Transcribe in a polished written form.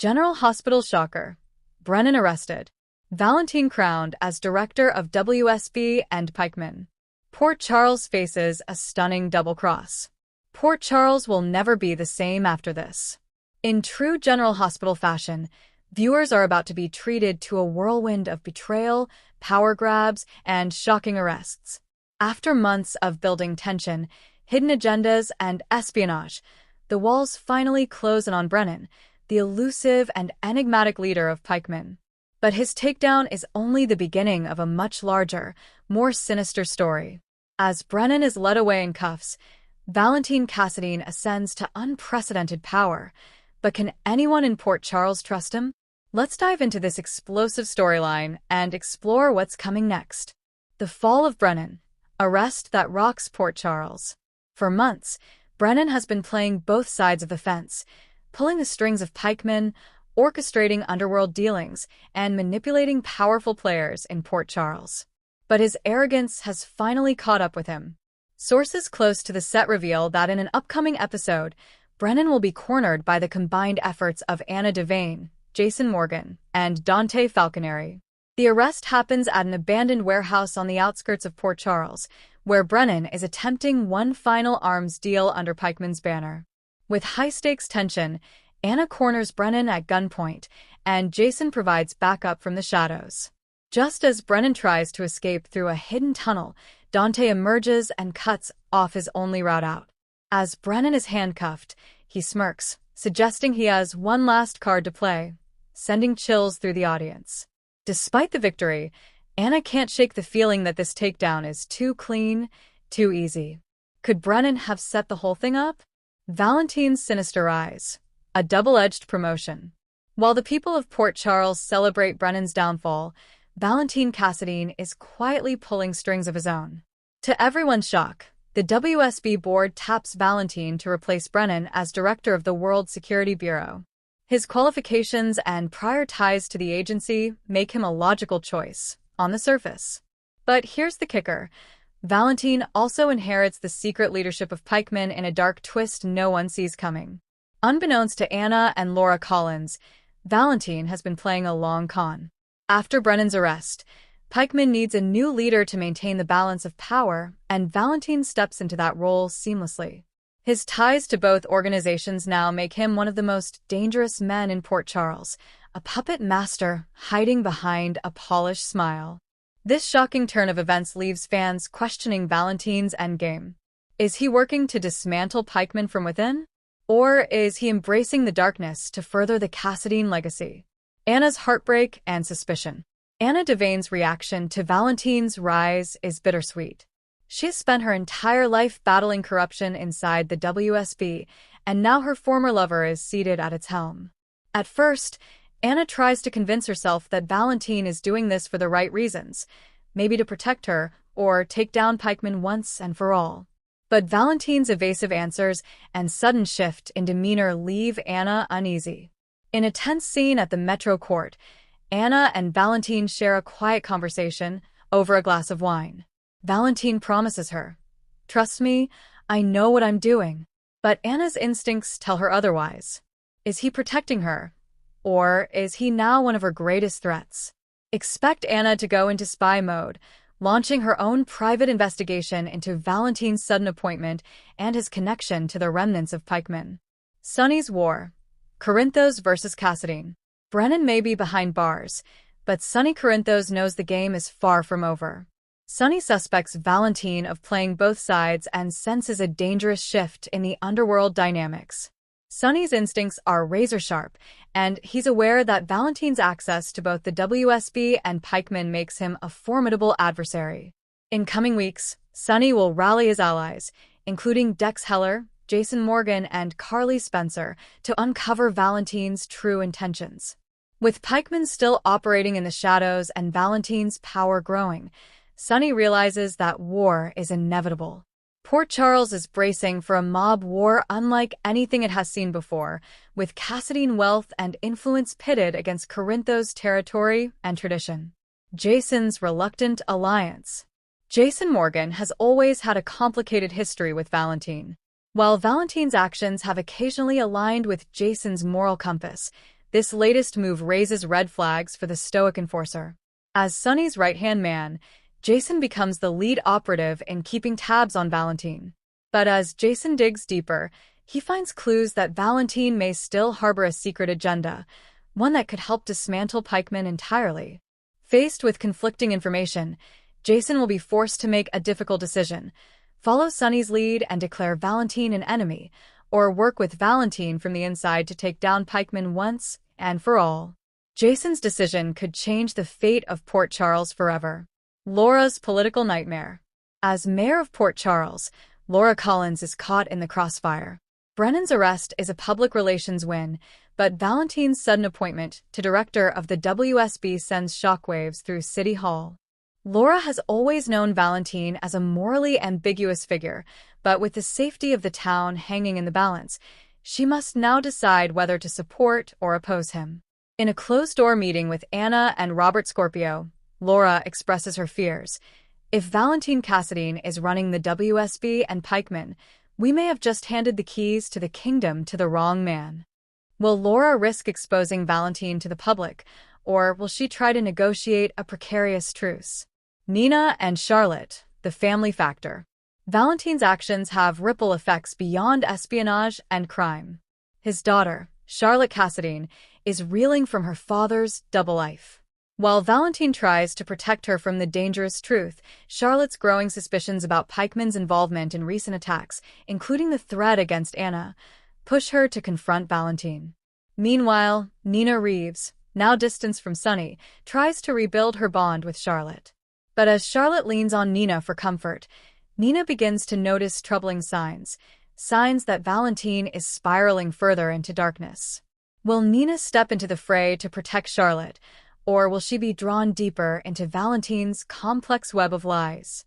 General Hospital shocker. Brennan arrested. Valentin crowned as director of WSB and Pikeman. Port Charles faces a stunning double cross. Port Charles will never be the same after this. In true General Hospital fashion, viewers are about to be treated to a whirlwind of betrayal, power grabs, and shocking arrests. After months of building tension, hidden agendas, and espionage, the walls finally close in on Brennan, the elusive and enigmatic leader of Pikeman. But his takedown is only the beginning of a much larger, more sinister story. As Brennan is led away in cuffs, Valentin Cassadine ascends to unprecedented power. But can anyone in Port Charles trust him? Let's dive into this explosive storyline and explore what's coming next. The fall of Brennan, arrest that rocks Port Charles. For months, Brennan has been playing both sides of the fence, pulling the strings of Pikeman, orchestrating underworld dealings, and manipulating powerful players in Port Charles. But his arrogance has finally caught up with him. Sources close to the set reveal that in an upcoming episode, Brennan will be cornered by the combined efforts of Anna Devane, Jason Morgan, and Dante Falconeri. The arrest happens at an abandoned warehouse on the outskirts of Port Charles, where Brennan is attempting one final arms deal under Pikeman's banner. With high-stakes tension, Anna corners Brennan at gunpoint, and Jason provides backup from the shadows. Just as Brennan tries to escape through a hidden tunnel, Dante emerges and cuts off his only route out. As Brennan is handcuffed, he smirks, suggesting he has one last card to play, sending chills through the audience. Despite the victory, Anna can't shake the feeling that this takedown is too clean, too easy. Could Brennan have set the whole thing up? Valentin's sinister eyes. A double-edged promotion. While the people of Port Charles celebrate Brennan's downfall, Valentin Cassadine is quietly pulling strings of his own. To everyone's shock, the WSB board taps Valentin to replace Brennan as director of the World Security Bureau. His qualifications and prior ties to the agency make him a logical choice, on the surface. But here's the kicker. Valentin also inherits the secret leadership of Pikeman in a dark twist no one sees coming. Unbeknownst to Anna and Laura Collins, Valentin has been playing a long con. After Brennan's arrest, Pikeman needs a new leader to maintain the balance of power, and Valentin steps into that role seamlessly. His ties to both organizations now make him one of the most dangerous men in Port Charles, a puppet master hiding behind a polished smile. This shocking turn of events leaves fans questioning Valentin's endgame. Is he working to dismantle Pikeman from within? Or is he embracing the darkness to further the Cassadine legacy? Anna's heartbreak and suspicion. Anna Devane's reaction to Valentin's rise is bittersweet. She has spent her entire life battling corruption inside the WSB, and now her former lover is seated at its helm. At first, Anna tries to convince herself that Valentin is doing this for the right reasons, maybe to protect her or take down Pikeman once and for all. But Valentin's evasive answers and sudden shift in demeanor leave Anna uneasy. In a tense scene at the Metro Court, Anna and Valentin share a quiet conversation over a glass of wine. Valentin promises her, "Trust me, I know what I'm doing." But Anna's instincts tell her otherwise. Is he protecting her? Or is he now one of her greatest threats? Expect Anna to go into spy mode, launching her own private investigation into Valentin's sudden appointment and his connection to the remnants of Pikeman. Sonny's War. Corinthos versus Cassadine. Brennan may be behind bars, but Sonny Corinthos knows the game is far from over. Sonny suspects Valentin of playing both sides and senses a dangerous shift in the underworld dynamics. Sonny's instincts are razor-sharp, and he's aware that Valentin's access to both the WSB and Pikeman makes him a formidable adversary. In coming weeks, Sonny will rally his allies, including Dex Heller, Jason Morgan, and Carly Spencer, to uncover Valentin's true intentions. With Pikeman still operating in the shadows and Valentin's power growing, Sonny realizes that war is inevitable. Port Charles is bracing for a mob war unlike anything it has seen before, with Cassadine wealth and influence pitted against Corinthos' territory and tradition. Jason's reluctant alliance. Jason Morgan has always had a complicated history with Valentin. While Valentin's actions have occasionally aligned with Jason's moral compass, This latest move raises red flags for the stoic enforcer. As Sonny's right-hand man, Jason becomes the lead operative in keeping tabs on Valentin. But as Jason digs deeper, he finds clues that Valentin may still harbor a secret agenda, one that could help dismantle Pikeman entirely. Faced with conflicting information, Jason will be forced to make a difficult decision: follow Sonny's lead and declare Valentin an enemy, or work with Valentin from the inside to take down Pikeman once and for all. Jason's decision could change the fate of Port Charles forever. Laura's political nightmare. As mayor of Port Charles, Laura Collins is caught in the crossfire. Brennan's arrest is a public relations win, but Valentin's sudden appointment to director of the WSB sends shockwaves through City Hall. Laura has always known Valentin as a morally ambiguous figure, but with the safety of the town hanging in the balance, she must now decide whether to support or oppose him. In a closed-door meeting with Anna and Robert Scorpio, Laura expresses her fears. If Valentin Cassadine is running the WSB and Pikeman, we may have just handed the keys to the kingdom to the wrong man. Will Laura risk exposing Valentin to the public, or will she try to negotiate a precarious truce? Nina and Charlotte, the family factor. Valentin's actions have ripple effects beyond espionage and crime. His daughter, Charlotte Cassadine, is reeling from her father's double life. While Valentin tries to protect her from the dangerous truth, Charlotte's growing suspicions about Pikeman's involvement in recent attacks, including the threat against Anna, push her to confront Valentin. Meanwhile, Nina Reeves, now distanced from Sonny, tries to rebuild her bond with Charlotte. But as Charlotte leans on Nina for comfort, Nina begins to notice troubling signs that Valentin is spiraling further into darkness. Will Nina step into the fray to protect Charlotte, or will she be drawn deeper into Valentin's complex web of lies?